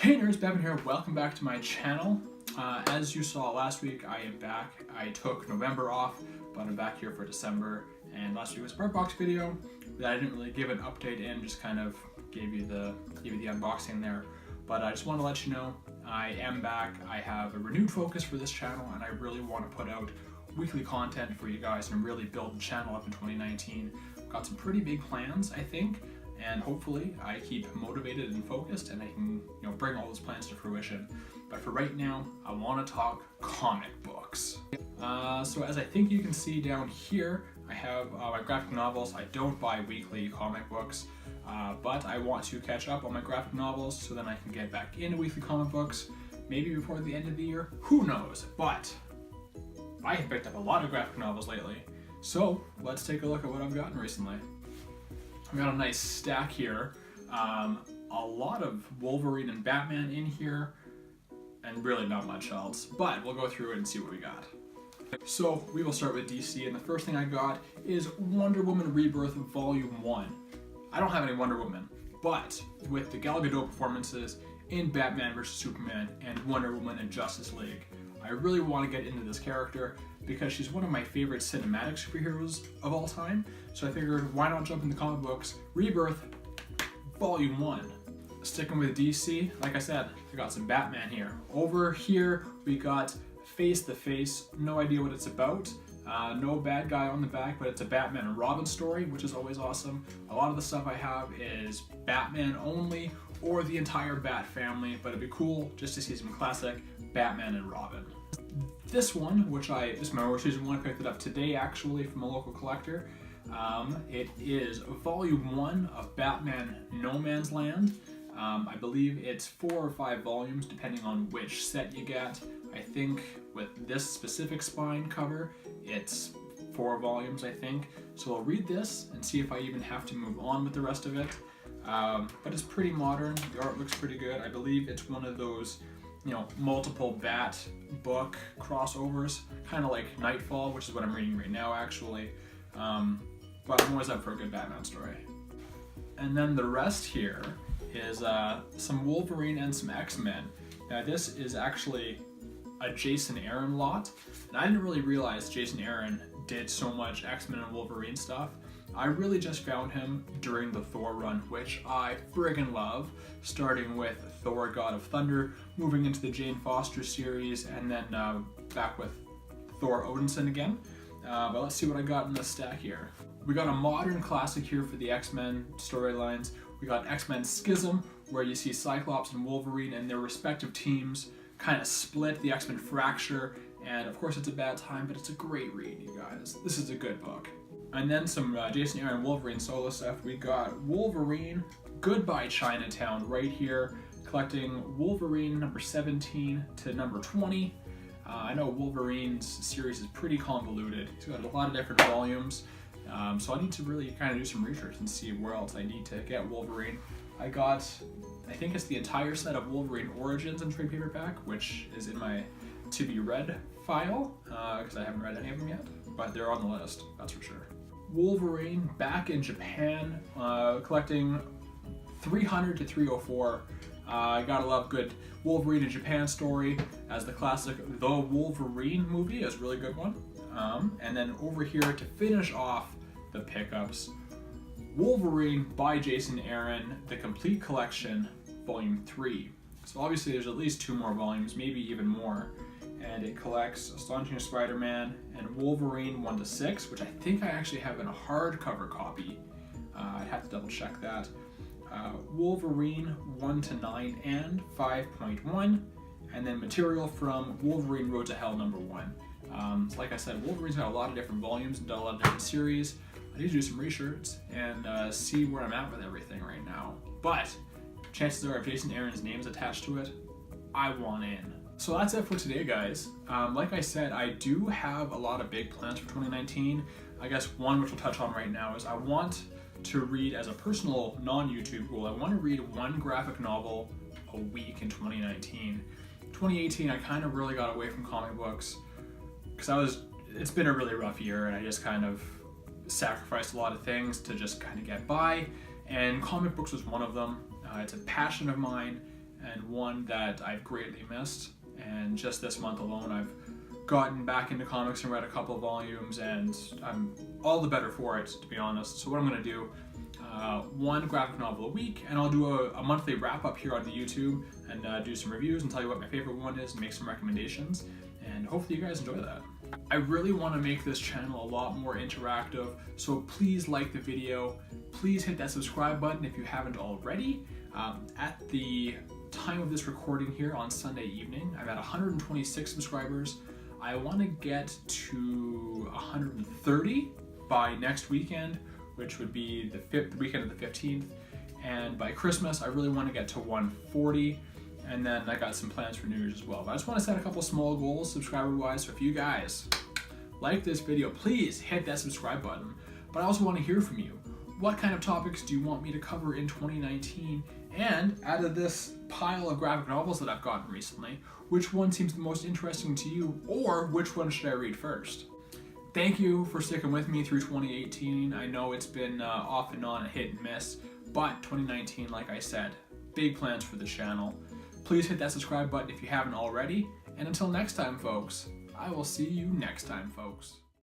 Hey nerds, Bevan here. Welcome back to my channel. As you saw last week, I am back. I took November off, but I'm back here for December. And last week was a Bird Box video that I didn't really give an update in, just kind of gave you the unboxing there. But I just want to let you know I am back. I have a renewed focus for this channel, and I really want to put out weekly content for you guys and really build the channel up in 2019. I've got some pretty big plans, I think. And hopefully I keep motivated and focused and I can bring all those plans to fruition. But for right now, I want to talk comic books. So as I think you can see down here, I have my graphic novels. I don't buy weekly comic books, but I want to catch up on my graphic novels so then I can get back into weekly comic books, maybe before the end of the year, who knows. But I have picked up a lot of graphic novels lately. So let's take a look at what I've gotten recently. I've got a nice stack here, a lot of Wolverine and Batman in here, and really not much else, but we'll go through it and see what we got. So we will start with DC, and the first thing I got is Wonder Woman Rebirth Volume 1. I don't have any Wonder Woman, but with the Gal Gadot performances in Batman vs. Superman and Wonder Woman and Justice League, I really want to get into this character because she's one of my favorite cinematic superheroes of all time. So I figured, why not jump into comic books? Rebirth, Volume 1. Sticking with DC, like I said, I got some Batman here. Over here, we got Face the Face. No idea what it's about. No bad guy on the back, but it's a Batman and Robin story, which is always awesome. A lot of the stuff I have is Batman only, or the entire Bat family, but it'd be cool just to see some classic Batman and Robin. This one, this is my most recent one, I picked it up today actually from a local collector. It is Volume 1 of Batman No Man's Land. I believe it's 4 or 5 volumes depending on which set you get. I think with this specific spine cover, it's 4 volumes, I think. So I'll read this and see if I even have to move on with the rest of it. But it's pretty modern, the art looks pretty good. I believe it's one of those multiple Bat book crossovers, kind of like Nightfall, which is what I'm reading right now actually. But I'm always up for a good Batman story. And then the rest here is some Wolverine and some X-Men. Now this is actually a Jason Aaron lot, and I didn't really realize Jason Aaron did so much X-Men and Wolverine stuff. I really just found him during the Thor run, which I friggin' love, starting with Thor God of Thunder, moving into the Jane Foster series, and then back with Thor Odinson again. But let's see what I got in this stack here. We got a modern classic here for the X-Men storylines. We got X-Men Schism, where you see Cyclops and Wolverine and their respective teams kind of split, the X-Men Fracture, and of course it's a bad time, but it's a great read, you guys. This is a good book. And then some Jason Aaron Wolverine solo stuff. We got Wolverine Goodbye Chinatown right here, collecting Wolverine number 17 to number 20. I know Wolverine's series is pretty convoluted. He's got a lot of different volumes, so I need to really kind of do some research and see where else I need to get Wolverine. I think it's the entire set of Wolverine Origins in trade paperback, which is in my to be read file, because I haven't read any of them yet, but they're on the list, that's for sure. Wolverine back in Japan, collecting 300 to 304. I gotta love good Wolverine in Japan story, as the classic The Wolverine movie is a really good one. And then over here to finish off the pickups, Wolverine by Jason Aaron, The Complete Collection, Volume 3. So obviously there's at least 2 more volumes, maybe even more. And it collects Astonishing Spider-Man and Wolverine 1 to 6, which I think I actually have in a hardcover copy. I'd have to double check that. Wolverine 1 to 9 and 5.1, and then material from Wolverine Road to Hell number 1. So like I said, Wolverine's got a lot of different volumes and done a lot of different series. I need to do some research and see where I'm at with everything right now. But chances are if Jason Aaron's name's attached to it, I want in. So that's it for today, guys. Like I said, I do have a lot of big plans for 2019. I guess one which we'll touch on right now is I want to read, as a personal non-YouTube goal, I want to read 1 graphic novel a week in 2019. 2018, I kind of really got away from comic books because it's been a really rough year, and I just kind of sacrificed a lot of things to just kind of get by, and comic books was one of them. It's a passion of mine, and one that I've greatly missed. And just this month alone, I've gotten back into comics and read a couple of volumes, and I'm all the better for it, to be honest. So what I'm going to do, one graphic novel a week, and I'll do a monthly wrap up here on the YouTube and do some reviews and tell you what my favorite one is and make some recommendations, and hopefully you guys enjoy that. I really want to make this channel a lot more interactive, so please like the video, please hit that subscribe button if you haven't already. At the time of this recording here on Sunday evening, I'm at 126 subscribers. I want to get to 130 by next weekend, which would be the weekend of the 15th. And by Christmas, I really want to get to 140. And then I got some plans for New Year's as well. But I just want to set a couple small goals subscriber-wise. So if you guys like this video, please hit that subscribe button. But I also want to hear from you. What kind of topics do you want me to cover in 2019? And out of this pile of graphic novels that I've gotten recently, which one seems the most interesting to you, or which one should I read first? Thank you for sticking with me through 2018. I know it's been off and on, a hit and miss, but 2019, like I said, big plans for the channel. Please hit that subscribe button if you haven't already, and until next time, folks, I will see you next time, folks.